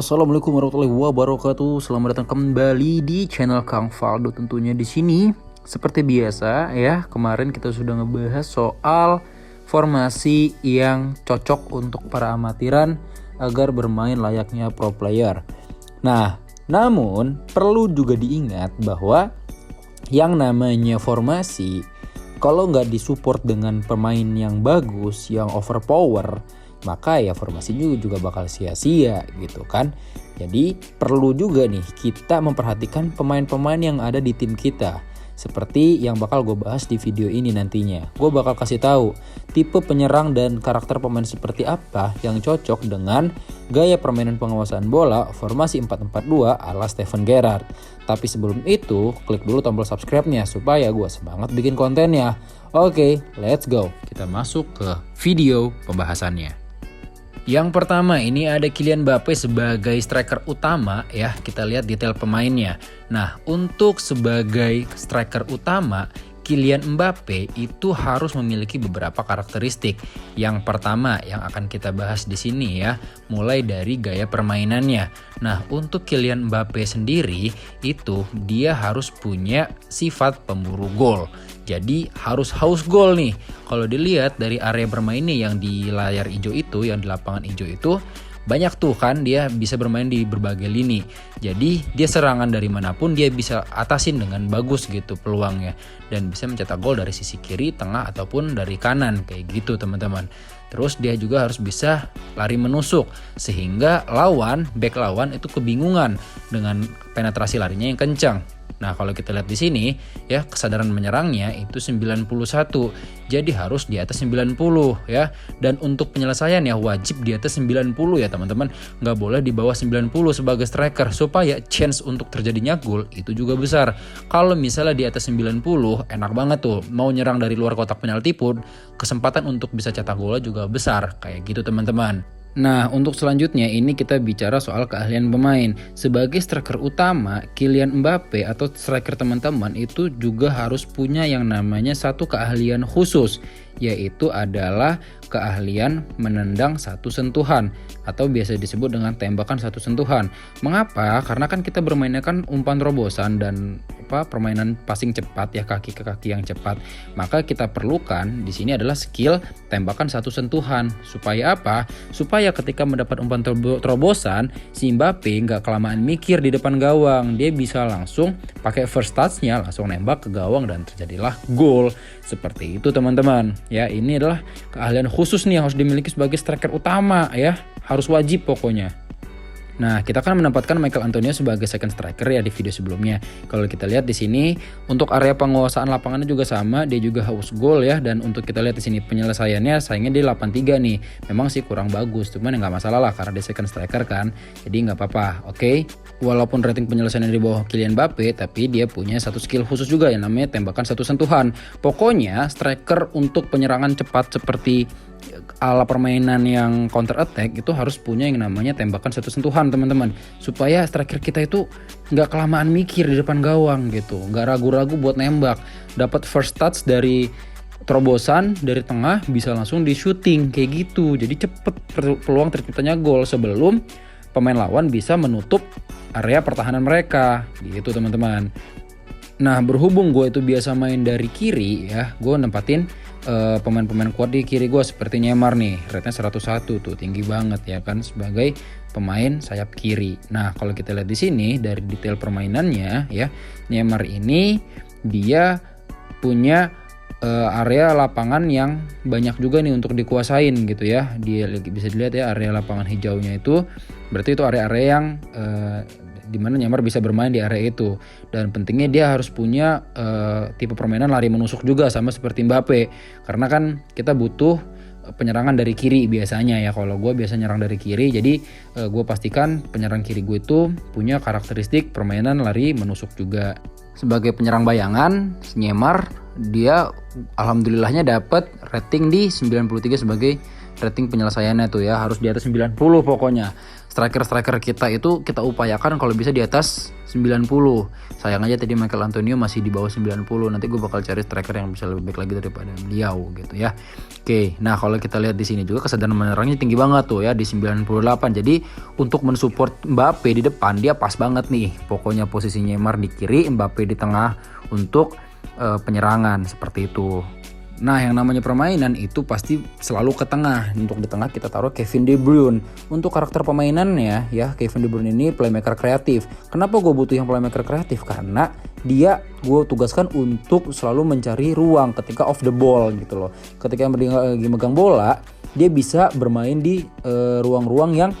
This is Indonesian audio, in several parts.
Assalamualaikum warahmatullahi wabarakatuh. Selamat datang kembali di channel Kang Faldo tentunya di sini. Seperti biasa ya, kemarin kita sudah ngebahas soal formasi yang cocok untuk para amatiran agar bermain layaknya pro player. Nah, namun perlu juga diingat bahwa yang namanya formasi kalau nggak disupport dengan pemain yang bagus, yang overpower, maka ya formasinya juga bakal sia-sia gitu kan. Jadi perlu juga nih kita memperhatikan pemain-pemain yang ada di tim kita. Seperti yang bakal gue bahas di video ini nantinya. Gue bakal kasih tahu tipe penyerang dan karakter pemain seperti apa yang cocok dengan gaya permainan penguasaan bola formasi 4-4-2 ala Steven Gerrard. Tapi sebelum itu, klik dulu tombol subscribe-nya supaya gue semangat bikin kontennya. Oke, let's go. Kita masuk ke video pembahasannya. Yang pertama ini ada Kylian Mbappe sebagai striker utama ya, kita lihat detail pemainnya. Nah, untuk sebagai striker utama Kylian Mbappe itu harus memiliki beberapa karakteristik. Yang pertama yang akan kita bahas di sini ya, mulai dari gaya permainannya. Nah, untuk Kylian Mbappe sendiri itu dia harus punya sifat pemburu gol. Jadi harus haus gol nih. Kalau dilihat dari area bermainnya yang di layar hijau itu, yang di lapangan hijau itu, banyak tuh kan dia bisa bermain di berbagai lini. Jadi dia serangan dari manapun dia bisa atasin dengan bagus gitu peluangnya. Dan bisa mencetak gol dari sisi kiri, tengah, ataupun dari kanan kayak gitu teman-teman. Terus dia juga harus bisa lari menusuk sehingga back lawan itu kebingungan dengan penetrasi larinya yang kencang. Nah, kalau kita lihat di sini ya, kesadaran menyerangnya itu 91. Jadi harus di atas 90 ya. Dan untuk penyelesaian ya wajib di atas 90 ya teman-teman. Nggak boleh di bawah 90 sebagai striker supaya chance untuk terjadinya gol itu juga besar. Kalau misalnya di atas 90 enak banget tuh. Mau nyerang dari luar kotak penalti pun kesempatan untuk bisa cetak gol juga besar. Kayak gitu teman-teman. Nah, untuk selanjutnya ini kita bicara soal keahlian pemain. Sebagai striker utama, Kylian Mbappe atau striker teman-teman itu juga harus punya yang namanya satu keahlian khusus, yaitu adalah keahlian menendang satu sentuhan atau biasa disebut dengan tembakan satu sentuhan. Mengapa? Karena kan kita bermainnya kan umpan terobosan dan permainan passing cepat ya, kaki ke kaki yang cepat. Maka kita perlukan di sini adalah skill tembakan satu sentuhan. Supaya apa? Supaya ketika mendapat umpan terobosan, si Mbappe nggak kelamaan mikir di depan gawang. Dia bisa langsung pakai first touch-nya langsung nembak ke gawang dan terjadilah gol. Seperti itu teman-teman. Ya, ini adalah keahlian khusus nih yang harus dimiliki sebagai striker utama ya. Harus wajib pokoknya. Nah, kita kan menempatkan Michael Antonio sebagai second striker ya di video sebelumnya. Kalau kita lihat di sini untuk area penguasaan lapangannya juga sama, dia juga haus gol ya. Dan untuk kita lihat di sini penyelesaiannya sayangnya di 83 nih. Memang sih kurang bagus, cuman nggak masalah lah karena dia second striker kan. Jadi nggak apa-apa, oke? Walaupun rating penyelesaiannya di bawah Kylian Mbappe, tapi dia punya satu skill khusus juga yang namanya tembakan satu sentuhan. Pokoknya striker untuk penyerangan cepat seperti ala permainan yang counter attack itu harus punya yang namanya tembakan satu sentuhan teman-teman, supaya striker kita itu nggak kelamaan mikir di depan gawang gitu, nggak ragu-ragu buat nembak, dapat first touch dari terobosan dari tengah bisa langsung di shooting kayak gitu. Jadi cepet peluang terciptanya gol sebelum pemain lawan bisa menutup area pertahanan mereka gitu teman-teman. Nah, berhubung gue itu biasa main dari kiri ya, gue nempatin pemain-pemain kuat di kiri gue seperti Neymar nih, rate-nya 101 tuh, tinggi banget ya kan sebagai pemain sayap kiri. Nah, kalau kita lihat di sini dari detail permainannya ya, Neymar ini dia punya area lapangan yang banyak juga nih untuk dikuasain gitu ya. Dia bisa dilihat ya area lapangan hijaunya itu, berarti itu area-area yang di mana Neymar bisa bermain di area itu. Dan pentingnya dia harus punya tipe permainan lari menusuk juga sama seperti Mbappe. Karena kan kita butuh penyerangan dari kiri biasanya ya. Kalau gue biasa nyerang dari kiri, jadi gue pastikan penyerang kiri gue itu punya karakteristik permainan lari menusuk juga. Sebagai penyerang bayangan, Neymar dia alhamdulillahnya dapat rating di 93 sebagai rating penyelesaiannya tuh ya, harus di atas 90 pokoknya. Striker kita itu kita upayakan kalau bisa di atas 90. Sayang aja tadi Michael Antonio masih di bawah 90. Nanti gue bakal cari striker yang bisa lebih baik lagi daripada beliau gitu ya. Oke, nah kalau kita lihat di sini juga kesadaran menyerangnya tinggi banget tuh ya di 98. Jadi untuk mensupport Mbappe di depan dia pas banget nih. Pokoknya posisi Neymar di kiri, Mbappe di tengah untuk penyerangan seperti itu. Nah, yang namanya permainan itu pasti selalu ke tengah. Untuk di tengah kita taruh Kevin De Bruyne. Untuk karakter pemainannya ya, Kevin De Bruyne ini playmaker kreatif. Kenapa gue butuh yang playmaker kreatif? Karena dia gue tugaskan untuk selalu mencari ruang ketika off the ball gitu loh. Ketika dia lagi megang bola, dia bisa bermain di ruang-ruang yang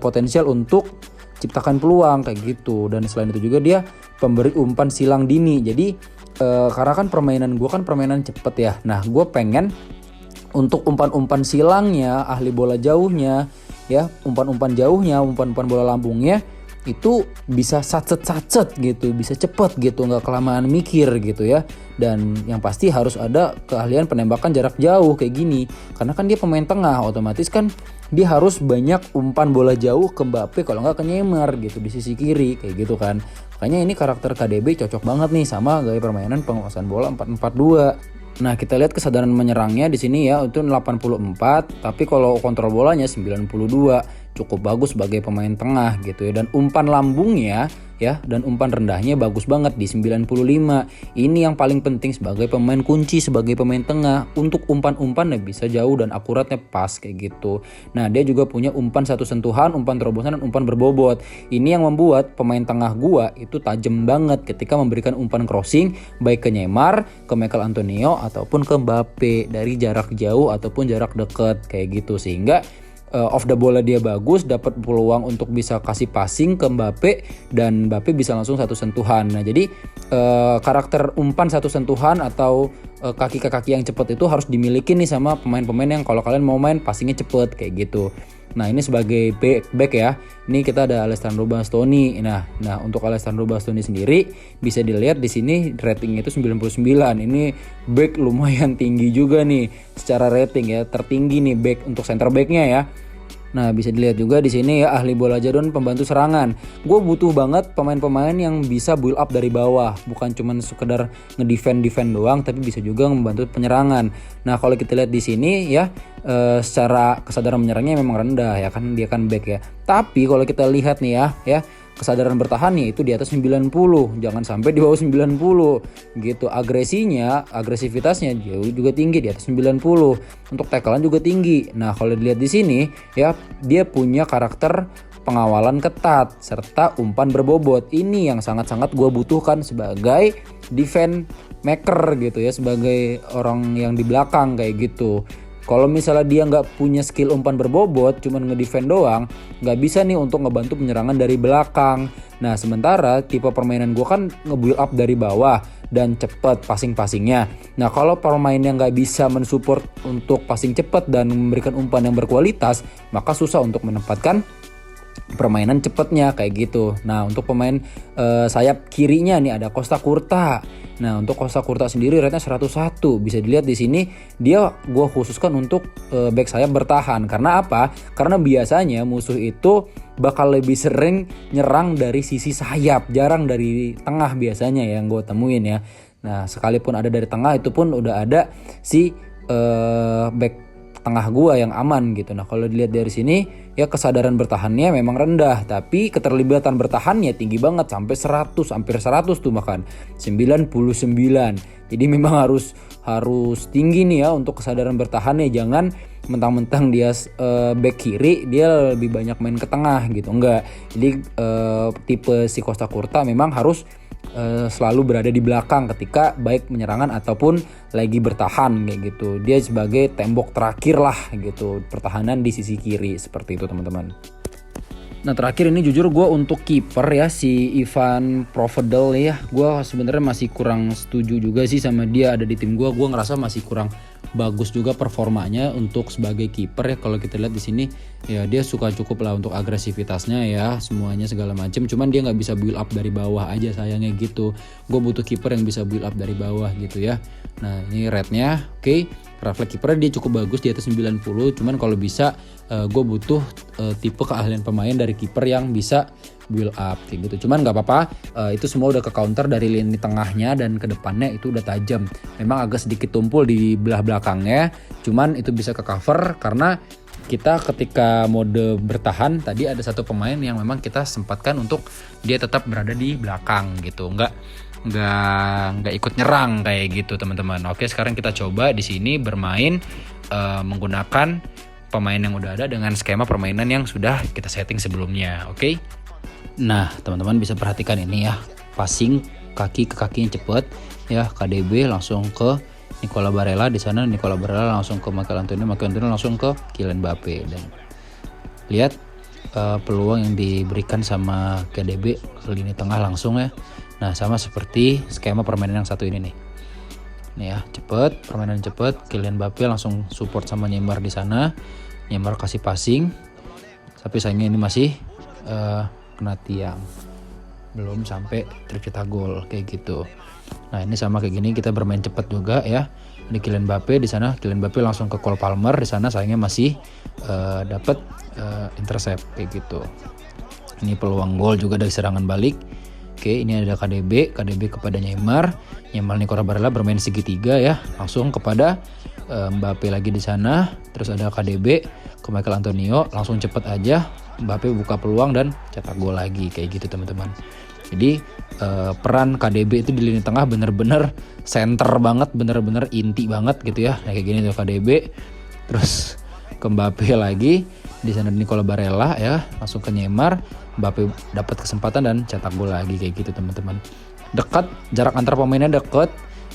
potensial untuk ciptakan peluang kayak gitu. Dan selain itu juga dia pemberi umpan silang dini. Jadi karena kan permainan gue kan permainan cepet ya. Nah gue pengen untuk umpan-umpan silangnya, ahli bola jauhnya ya, umpan-umpan jauhnya, umpan-umpan bola lambungnya itu bisa sacet-sacet gitu, bisa cepet gitu, nggak kelamaan mikir gitu ya. Dan yang pasti harus ada keahlian penembakan jarak jauh kayak gini. Karena kan dia pemain tengah, otomatis kan dia harus banyak umpan bola jauh ke Mbappe, kalau nggak ke Neymar gitu di sisi kiri kayak gitu kan. Makanya ini karakter KDB cocok banget nih sama gaya permainan penguasaan bola 4-4-2. Nah, kita lihat kesadaran menyerangnya di sini ya itu 84, tapi kalau kontrol bolanya 92. Cukup bagus sebagai pemain tengah gitu ya. Dan umpan lambungnya ya dan umpan rendahnya bagus banget di 95. Ini yang paling penting sebagai pemain kunci, sebagai pemain tengah. Untuk umpan-umpannya bisa jauh dan akuratnya pas kayak gitu. Nah, dia juga punya umpan satu sentuhan, umpan terobosan dan umpan berbobot. Ini yang membuat pemain tengah gua itu tajam banget ketika memberikan umpan crossing baik ke Neymar, ke Michael Antonio ataupun ke Mbappe dari jarak jauh ataupun jarak dekat kayak gitu. Sehingga off the bola dia bagus, dapat peluang untuk bisa kasih passing ke Mbappe dan Mbappe bisa langsung satu sentuhan. Nah, jadi karakter umpan satu sentuhan atau kaki ke kaki yang cepat itu harus dimiliki nih sama pemain-pemain yang kalau kalian mau main passingnya cepet kayak gitu. Nah, ini sebagai back ya. Ini kita ada Alessandro Bastoni. Nah untuk Alessandro Bastoni sendiri bisa dilihat di sini ratingnya itu 99. Ini back lumayan tinggi juga nih secara rating ya. Tertinggi nih back untuk center backnya ya. Nah, bisa dilihat juga di sini ya ahli bola jadon pembantu serangan. Gue butuh banget pemain-pemain yang bisa build up dari bawah, bukan cuman sekedar ngedefend doang, tapi bisa juga membantu penyerangan. Nah, kalau kita lihat di sini ya secara kesadaran menyerangnya memang rendah ya kan, dia kan back ya. Tapi kalau kita lihat nih ya kesadaran bertahannya itu di atas 90, jangan sampai di bawah 90 gitu. Agresivitasnya jauh juga tinggi di atas 90. Untuk tackle-an juga tinggi. Nah, kalau dilihat di sini ya dia punya karakter pengawalan ketat serta umpan berbobot. Ini yang sangat-sangat gue butuhkan sebagai defense maker gitu ya, sebagai orang yang di belakang kayak gitu. Kalau misalnya dia nggak punya skill umpan berbobot, cuman ngedefend doang, nggak bisa nih untuk ngebantu penyerangan dari belakang. Nah, sementara tipe permainan gue kan nge-build up dari bawah dan cepet passing-passingnya. Nah, kalau pemain yang nggak bisa mensupport untuk passing cepet dan memberikan umpan yang berkualitas, maka susah untuk menempatkan permainan cepetnya kayak gitu. Nah, untuk pemain sayap kirinya nih ada Costa Curta. Nah, untuk Costa Curta sendiri rate-nya 101. Bisa dilihat di sini dia gue khususkan untuk back sayap bertahan. Karena apa? Karena biasanya musuh itu bakal lebih sering nyerang dari sisi sayap, jarang dari tengah biasanya yang gue temuin ya. Nah, sekalipun ada dari tengah itu pun udah ada si back tengah gua yang aman gitu. Nah, kalau dilihat dari sini ya kesadaran bertahannya memang rendah, tapi keterlibatan bertahannya tinggi banget sampai 100, hampir 100 tuh bahkan 99. Jadi memang harus tinggi nih ya untuk kesadaran bertahannya. Jangan mentang-mentang dia back kiri dia lebih banyak main ke tengah gitu. Enggak. Jadi tipe si Costa Curta memang harus selalu berada di belakang ketika baik menyerangan ataupun lagi bertahan kayak gitu. Dia sebagai tembok terakhir lah gitu, pertahanan di sisi kiri seperti itu teman-teman. Nah, terakhir ini jujur gue untuk kiper ya si Ivan Provedel ya, gue sebenarnya masih kurang setuju juga sih sama dia ada di tim gue. Gue ngerasa masih kurang bagus juga performanya untuk sebagai kiper ya. Kalau kita lihat di sini ya dia suka cukup lah untuk agresivitasnya ya, semuanya segala macam. Cuman dia nggak bisa build up dari bawah aja sayangnya gitu. Gue butuh kiper yang bisa build up dari bawah gitu ya. Nah, ini rate-nya oke. refleks kipernya dia cukup bagus di atas 90. Cuman kalau bisa gue butuh tipe keahlian pemain dari kiper yang bisa build up kayak gitu. Cuman nggak apa-apa, itu semua udah ke counter dari lini tengahnya dan ke depannya itu udah tajam. Memang agak sedikit tumpul di belah belakangnya, cuman itu bisa ke cover karena kita ketika mode bertahan tadi ada satu pemain yang memang kita sempatkan untuk dia tetap berada di belakang gitu, nggak ikut nyerang kayak gitu teman-teman. Oke, sekarang kita coba di sini bermain menggunakan pemain yang udah ada dengan skema permainan yang sudah kita setting sebelumnya. Oke. Nah, teman-teman bisa perhatikan ini ya, passing kaki ke kaki yang cepet ya, KDB langsung ke Nicola Barella, di sana Nicola Barella langsung ke Michael Antonio langsung ke Kylian Mbappe. Dan lihat peluang yang diberikan sama KDB ke lini tengah langsung ya. Nah, sama seperti skema permainan yang satu ini nih. Nih ya, cepet, permainan cepet, Kylian Mbappe langsung support sama Neymar di sana. Neymar kasih passing. Tapi sayangnya ini masih kena tiang. Belum sampai tercetak gol kayak gitu. Nah, ini sama kayak gini, kita bermain cepat juga ya. Di Kylian Mbappe di sana, Kylian Mbappe langsung ke Cole Palmer di sana, sayangnya masih dapat intercept kayak gitu. Ini peluang gol juga dari serangan balik. Oke, ini ada KDB kepada Neymar Nicola Barella bermain segitiga ya, langsung kepada Mbappe lagi di sana. Terus ada KDB ke Michael Antonio, langsung cepet aja Mbappe buka peluang dan cetak gol lagi kayak gitu teman-teman. Jadi peran KDB itu di lini tengah bener-bener center banget, bener-bener inti banget gitu ya. Nah, kayak gini tuh KDB, terus ke Mbappe lagi di sana Nicola Barella ya, langsung ke Neymar, Mbappe dapat kesempatan dan cetak gol lagi kayak gitu teman-teman. Dekat, jarak antar pemainnya dekat,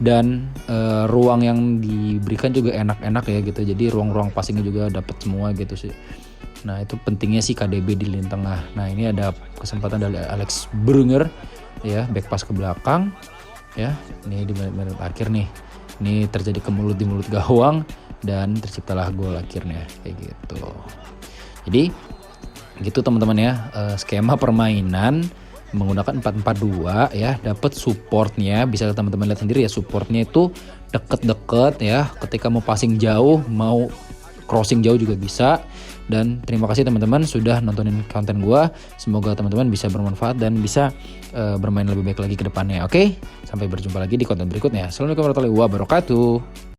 dan ruang yang diberikan juga enak-enak ya gitu. Jadi ruang-ruang passingnya juga dapat semua gitu sih. Nah, itu pentingnya sih KDB di lini tengah. Nah, ini ada kesempatan dari Alex Brunner ya, back pass ke belakang ya. Ini di menit akhir nih. Ini terjadi kemulut di mulut gawang dan terciptalah gol akhirnya kayak gitu. Jadi gitu teman-teman ya, skema permainan menggunakan 4-4-2 ya, dapat supportnya, bisa teman-teman lihat sendiri ya, supportnya itu deket-deket ya, ketika mau passing jauh, mau crossing jauh juga bisa. Dan terima kasih teman-teman sudah nontonin konten gua, semoga teman-teman bisa bermanfaat dan bisa bermain lebih baik lagi ke depannya. Oke, sampai berjumpa lagi di konten berikutnya. Assalamualaikum warahmatullahi wabarakatuh.